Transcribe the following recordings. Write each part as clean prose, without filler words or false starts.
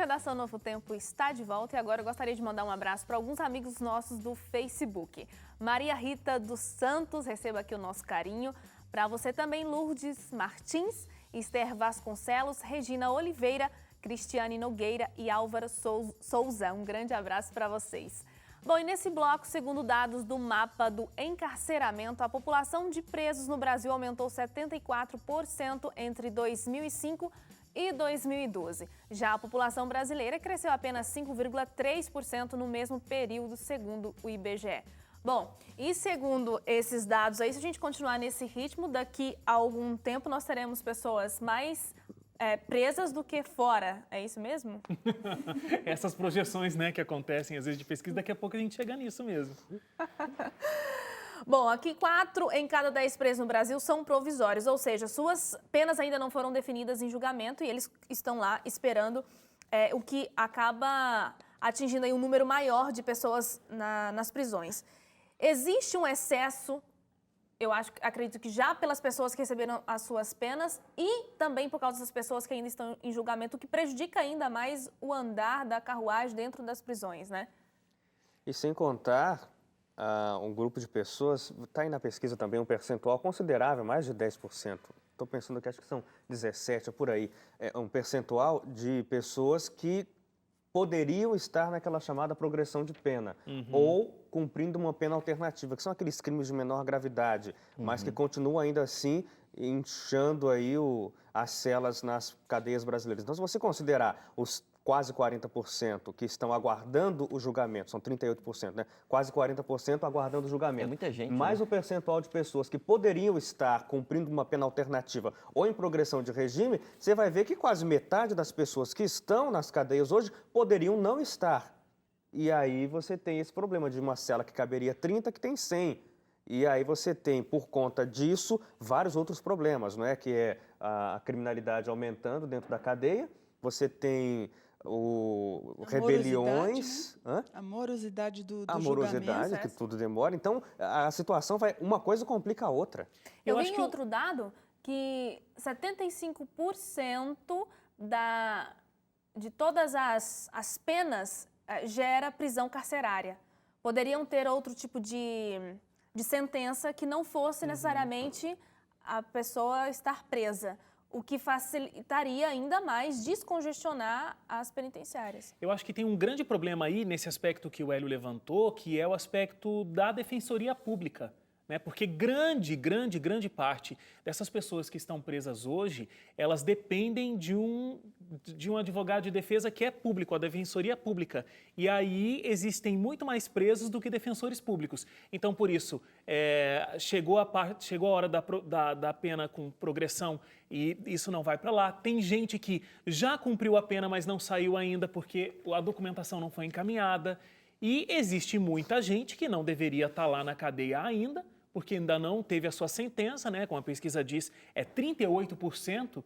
Redação Novo Tempo está de volta e agora eu gostaria de mandar um abraço para alguns amigos nossos do Facebook. Maria Rita dos Santos, receba aqui o nosso carinho. Para você também, Lourdes Martins, Esther Vasconcelos, Regina Oliveira, Cristiane Nogueira e Álvaro Souza. Um grande abraço para vocês. Bom, e nesse bloco, segundo dados do mapa do encarceramento, a população de presos no Brasil aumentou 74% entre 2005 e 2012. Já a população brasileira cresceu apenas 5,3% no mesmo período, segundo o IBGE. Bom, e segundo esses dados aí, se a gente continuar nesse ritmo, daqui a algum tempo nós teremos pessoas mais presas do que fora, é isso mesmo? Essas projeções, né, que acontecem às vezes de pesquisa, daqui a pouco a gente chega nisso mesmo. Bom, aqui 4 em cada 10 presos no Brasil são provisórios, ou seja, suas penas ainda não foram definidas em julgamento e eles estão lá esperando o que acaba atingindo aí um número maior de pessoas nas prisões. Existe um excesso, acredito que já pelas pessoas que receberam as suas penas e também por causa das pessoas que ainda estão em julgamento, o que prejudica ainda mais o andar da carruagem dentro das prisões, né? E sem contar, um grupo de pessoas, está aí na pesquisa também um percentual considerável, mais de 10%. Estou pensando que acho que são 17, por aí. É um percentual de pessoas que poderiam estar naquela chamada progressão de pena, ou cumprindo uma pena alternativa, que são aqueles crimes de menor gravidade, mas que continuam ainda assim inchando aí as celas nas cadeias brasileiras. Então, se você considerar os quase 40% que estão aguardando o julgamento, são 38%, né? Quase 40% aguardando o julgamento. É muita gente, mais né? o percentual de pessoas que poderiam estar cumprindo uma pena alternativa ou em progressão de regime, você vai ver que quase metade das pessoas que estão nas cadeias hoje poderiam não estar. E aí você tem esse problema de uma cela que caberia 30, que tem 100. E aí você tem, por conta disso, vários outros problemas, não é? Que é a criminalidade aumentando dentro da cadeia, você tem rebeliões, né? A morosidade do morosidade, julgamento. que tudo demora. Então, a situação vai, uma coisa complica a outra. Eu vi outro dado que 75% de todas as penas gera prisão carcerária. Poderiam ter outro tipo de sentença que não fosse necessariamente a pessoa estar presa, o que facilitaria ainda mais descongestionar as penitenciárias. Eu acho que tem um grande problema aí nesse aspecto que o Hélio levantou, que é o aspecto da defensoria pública, né? Porque grande parte dessas pessoas que estão presas hoje, elas dependem de um advogado de defesa que é público, a defensoria pública. E aí existem muito mais presos do que defensores públicos. Então, por isso, chegou a hora da pena com progressão e isso não vai para lá. Tem gente que já cumpriu a pena, mas não saiu ainda porque a documentação não foi encaminhada. E existe muita gente que não deveria estar lá na cadeia ainda, porque ainda não teve a sua sentença, né? Como a pesquisa diz, 38%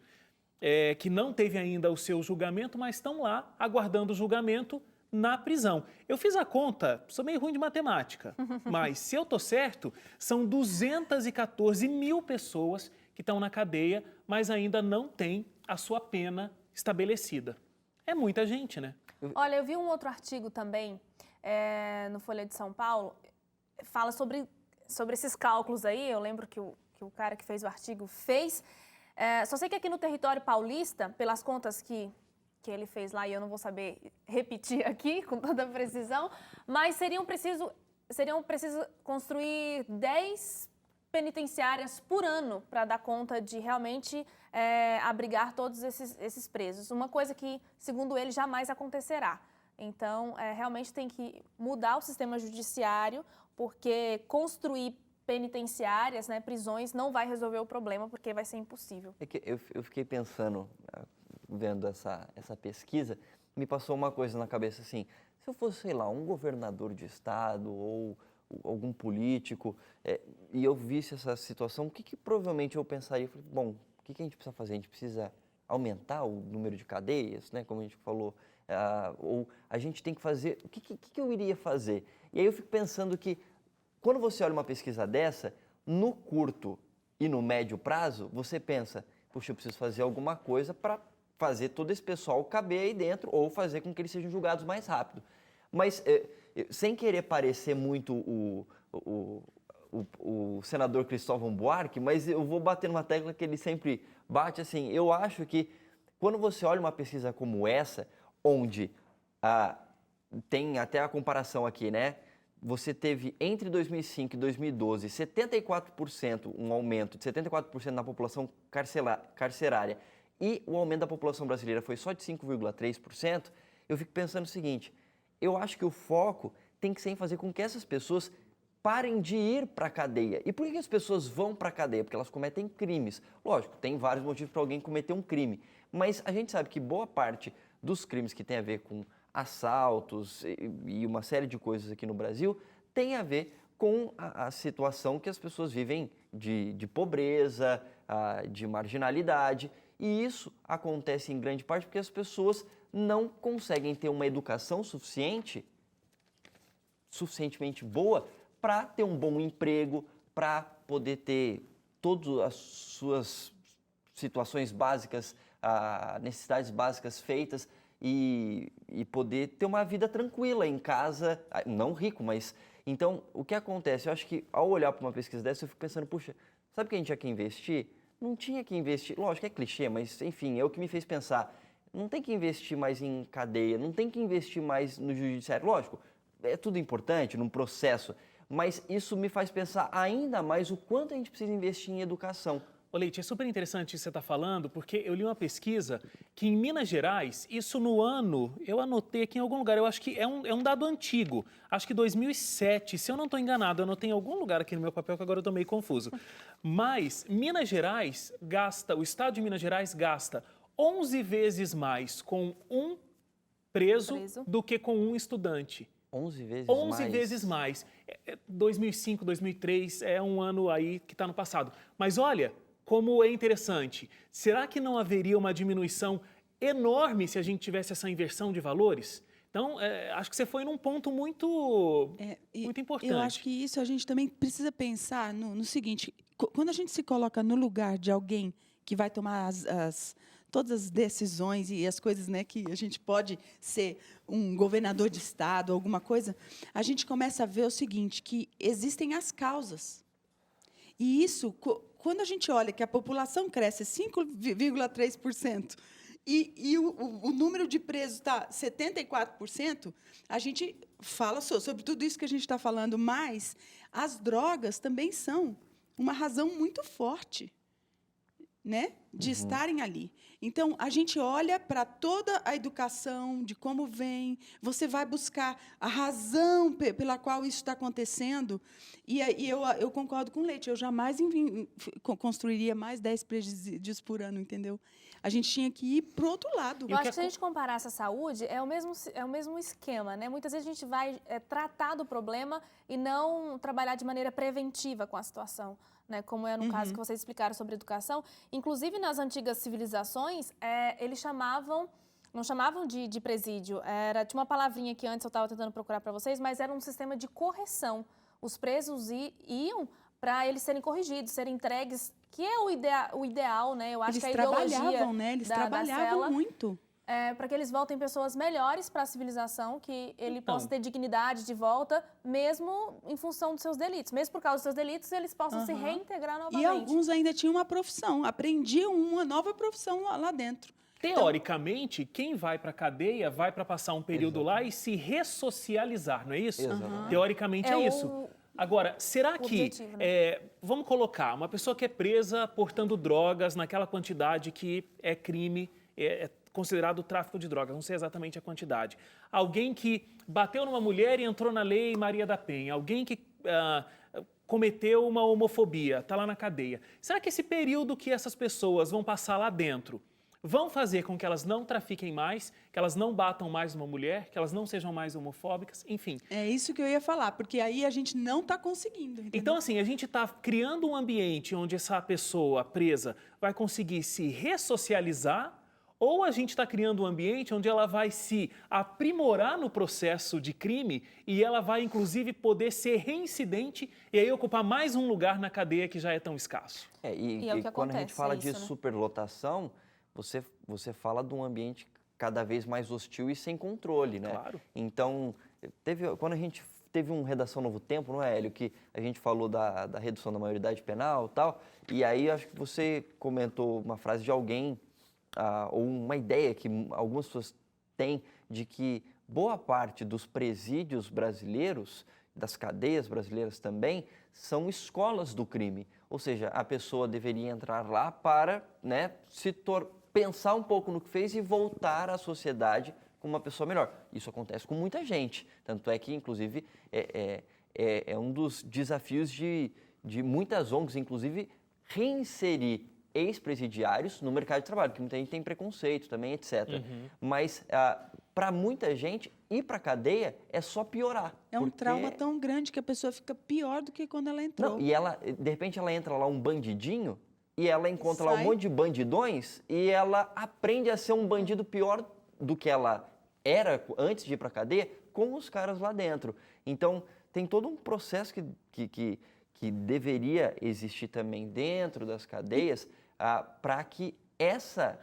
que não teve ainda o seu julgamento, mas estão lá aguardando o julgamento na prisão. Eu fiz a conta, sou meio ruim de matemática, mas se eu estou certo, são 214 mil pessoas que estão na cadeia, mas ainda não têm a sua pena estabelecida. É muita gente, né? Olha, eu vi um outro artigo também, no Folha de São Paulo, fala sobre esses cálculos aí. Eu lembro que o cara que fez o artigo fez. Só sei que aqui no território paulista, pelas contas que ele fez lá, e eu não vou saber repetir aqui com toda precisão, mas seriam preciso construir 10 penitenciárias por ano para dar conta de realmente abrigar todos esses presos. Uma coisa que, segundo ele, jamais acontecerá. Então, realmente tem que mudar o sistema judiciário, porque construir penitenciárias, né, prisões, não vai resolver o problema, porque vai ser impossível. É que eu fiquei pensando, vendo essa pesquisa, me passou uma coisa na cabeça assim, se eu fosse, sei lá, um governador de estado ou algum político, e eu visse essa situação, o que provavelmente eu pensaria? Eu falei, bom, o que a gente precisa fazer? A gente precisa aumentar o número de cadeias, né, como a gente falou, ou a gente tem que fazer... O que eu iria fazer? E aí eu fico pensando que, quando você olha uma pesquisa dessa, no curto e no médio prazo, você pensa, puxa, eu preciso fazer alguma coisa para fazer todo esse pessoal caber aí dentro ou fazer com que eles sejam julgados mais rápido. Mas, sem querer parecer muito o senador Cristóvão Buarque, mas eu vou bater numa tecla que ele sempre bate, assim, eu acho que quando você olha uma pesquisa como essa, onde tem até a comparação aqui, né? Você teve entre 2005 e 2012 74%, um aumento de 74% na população carcerária e o aumento da população brasileira foi só de 5,3%, eu fico pensando o seguinte, eu acho que o foco tem que ser em fazer com que essas pessoas parem de ir para a cadeia. E por que as pessoas vão para a cadeia? Porque elas cometem crimes. Lógico, tem vários motivos para alguém cometer um crime, mas a gente sabe que boa parte dos crimes que tem a ver com assaltos e uma série de coisas aqui no Brasil tem a ver com a situação que as pessoas vivem de pobreza, de marginalidade. E isso acontece em grande parte porque as pessoas não conseguem ter uma educação suficientemente boa para ter um bom emprego, para poder ter todas as suas situações básicas, necessidades básicas feitas e poder ter uma vida tranquila em casa, não rico, mas... Então, o que acontece? Eu acho que ao olhar para uma pesquisa dessa, eu fico pensando, puxa, sabe o que a gente tinha que investir? Não tinha que investir, lógico, é clichê, mas enfim, é o que me fez pensar. Não tem que investir mais em cadeia, não tem que investir mais no judiciário. Lógico, é tudo importante, num processo, mas isso me faz pensar ainda mais o quanto a gente precisa investir em educação. Ô Leite, é super interessante isso que você está falando, porque eu li uma pesquisa que em Minas Gerais, isso no ano, eu anotei aqui em algum lugar, eu acho que é um dado antigo, acho que 2007, se eu não estou enganado, eu anotei em algum lugar aqui no meu papel que agora eu estou meio confuso. Mas Minas Gerais o estado de Minas Gerais gasta 11 vezes mais com um preso do que com um estudante. 11 vezes 11 mais? vezes mais. 2005, 2003 é um ano aí que está no passado. Mas olha, como é interessante. Será que não haveria uma diminuição enorme se a gente tivesse essa inversão de valores? Então, acho que você foi num ponto muito importante. Eu acho que isso a gente também precisa pensar no seguinte, quando a gente se coloca no lugar de alguém que vai tomar todas as decisões e as coisas, né, que a gente pode ser um governador de estado, alguma coisa, a gente começa a ver o seguinte, que existem as causas. E isso, quando a gente olha que a população cresce 5,3% e o número de presos está 74%, a gente fala sobre tudo isso que a gente está falando, mas as drogas também são uma razão muito forte, né, de estarem ali. Então, a gente olha para toda a educação, de como vem, você vai buscar a razão pela qual isso está acontecendo, e eu concordo com o Leite, eu jamais construiria mais 10 presídios por ano, entendeu? A gente tinha que ir para o outro lado. Eu acho que se a gente comparasse a saúde, é o mesmo esquema, né? Muitas vezes a gente vai tratar do problema e não trabalhar de maneira preventiva com a situação. Né, como é no caso que vocês explicaram sobre educação. Inclusive, nas antigas civilizações, eles não chamavam de presídio, tinha uma palavrinha que antes eu estava tentando procurar para vocês, mas era um sistema de correção. Os presos iam para eles serem corrigidos, serem entregues, que é o ideal, né? Eu acho eles que a ideologia trabalhavam, né? Eles trabalhavam muito. Para que eles voltem pessoas melhores para a civilização, que ele possa ter dignidade de volta, mesmo em função dos seus delitos. Mesmo por causa dos seus delitos, eles possam se reintegrar novamente. E alguns ainda tinham uma profissão, aprendiam uma nova profissão lá dentro. Teoricamente, quem vai para a cadeia vai para passar um período lá e se ressocializar, não é isso? Teoricamente é isso. Agora, será que, objetivo, né? Vamos colocar, uma pessoa que é presa portando drogas naquela quantidade que é crime, é considerado tráfico de drogas, não sei exatamente a quantidade. Alguém que bateu numa mulher e entrou na lei Maria da Penha, alguém que cometeu uma homofobia, está lá na cadeia. Será que esse período que essas pessoas vão passar lá dentro vão fazer com que elas não trafiquem mais, que elas não batam mais uma mulher, que elas não sejam mais homofóbicas, enfim. É isso que eu ia falar, porque aí a gente não está conseguindo. Entendeu? Então, assim, a gente está criando um ambiente onde essa pessoa presa vai conseguir se ressocializar, ou a gente está criando um ambiente onde ela vai se aprimorar no processo de crime e ela vai, inclusive, poder ser reincidente e aí ocupar mais um lugar na cadeia que já é tão escasso. E é o que quando a gente acontece, fala é isso, de né? superlotação, você fala de um ambiente cada vez mais hostil e sem controle, né? Claro. Então, quando a gente teve um Redação Novo Tempo, não é, Hélio, que a gente falou da redução da maioridade penal e tal, e aí acho que você comentou uma frase de alguém, ou uma ideia que algumas pessoas têm de que boa parte dos presídios brasileiros, das cadeias brasileiras também, são escolas do crime. Ou seja, a pessoa deveria entrar lá para, né, pensar um pouco no que fez e voltar à sociedade como uma pessoa melhor. Isso acontece com muita gente. Tanto é que, inclusive, é um dos desafios de muitas ONGs, inclusive, reinserir ex-presidiários no mercado de trabalho, porque muita gente tem preconceito também, etc. Mas, para muita gente, ir para a cadeia é só piorar. É um trauma tão grande que a pessoa fica pior do que quando ela entrou. Não, e de repente, ela entra lá um bandidinho e ela encontra lá um monte de bandidões e ela aprende a ser um bandido pior do que ela era antes de ir para a cadeia com os caras lá dentro. Então, tem todo um processo que deveria existir também dentro das cadeias para que essa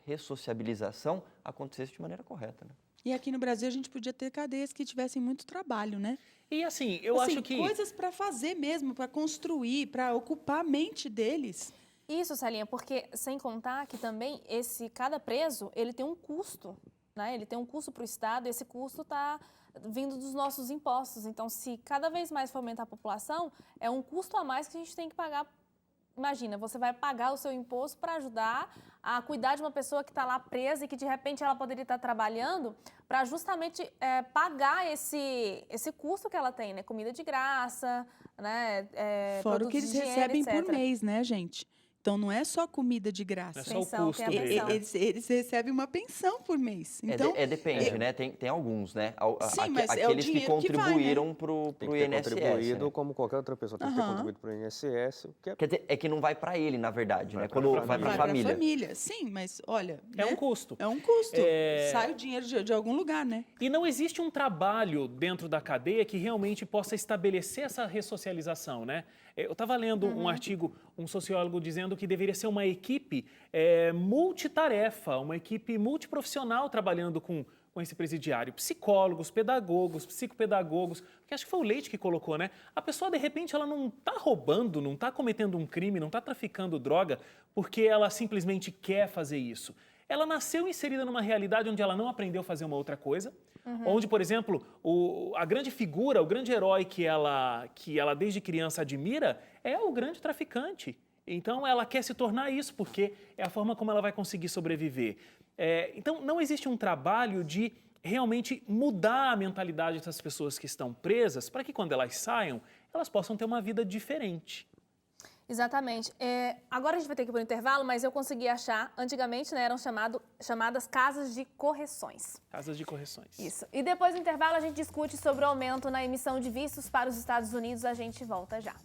ressociabilização acontecesse de maneira correta, né? E aqui no Brasil a gente podia ter cadeias que tivessem muito trabalho, né? E assim, eu acho que... coisas para fazer mesmo, para construir, para ocupar a mente deles. Isso, Celinha, porque sem contar que também cada preso, ele tem um custo, né? Ele tem um custo para o Estado, e esse custo está vindo dos nossos impostos. Então, se cada vez mais for aumentar a população, é um custo a mais que a gente tem que pagar. Imagina, você vai pagar o seu imposto para ajudar a cuidar de uma pessoa que está lá presa e que, de repente, ela poderia estar trabalhando para justamente pagar esse custo que ela tem, né? Comida de graça, né? Fora o que eles recebem etc. por mês, né, gente? Então, não é só comida de graça. É só o Pensão, custo tem a dele. pensão. Eles recebem uma pensão por mês. Então, Depende, né? Tem alguns, né? Sim, mas é o Aqueles que dinheiro que vai, né? contribuíram para Tem o que ter INSS. contribuído né? como qualquer outra pessoa. Tem que ter contribuído para o INSS, o que é Quer dizer, é que não vai para ele, na verdade, né? Vai Quando pra vai para a vai para a família. família. Sim, mas olha... É né? um custo. É um custo. É- Sai o dinheiro de algum lugar, né? E não existe um trabalho dentro da cadeia que realmente possa estabelecer essa ressocialização, né? Eu estava lendo um artigo, um sociólogo dizendo que deveria ser uma equipe multitarefa, uma equipe multiprofissional trabalhando com esse presidiário. Psicólogos, pedagogos, psicopedagogos, porque acho que foi o Leite que colocou, né? A pessoa, de repente, ela não está roubando, não está cometendo um crime, não está traficando droga porque ela simplesmente quer fazer isso. Ela nasceu inserida numa realidade onde ela não aprendeu a fazer uma outra coisa, onde, por exemplo, a grande figura, o grande herói que ela desde criança admira é o grande traficante. Então, ela quer se tornar isso, porque é a forma como ela vai conseguir sobreviver. Então, não existe um trabalho de realmente mudar a mentalidade dessas pessoas que estão presas para que, quando elas saiam, elas possam ter uma vida diferente. Exatamente. Agora a gente vai ter que ir para o intervalo, mas eu consegui achar, antigamente, né, eram chamadas casas de correções. Casas de correções. Isso. E depois do intervalo a gente discute sobre o aumento na emissão de vistos para os Estados Unidos. A gente volta já.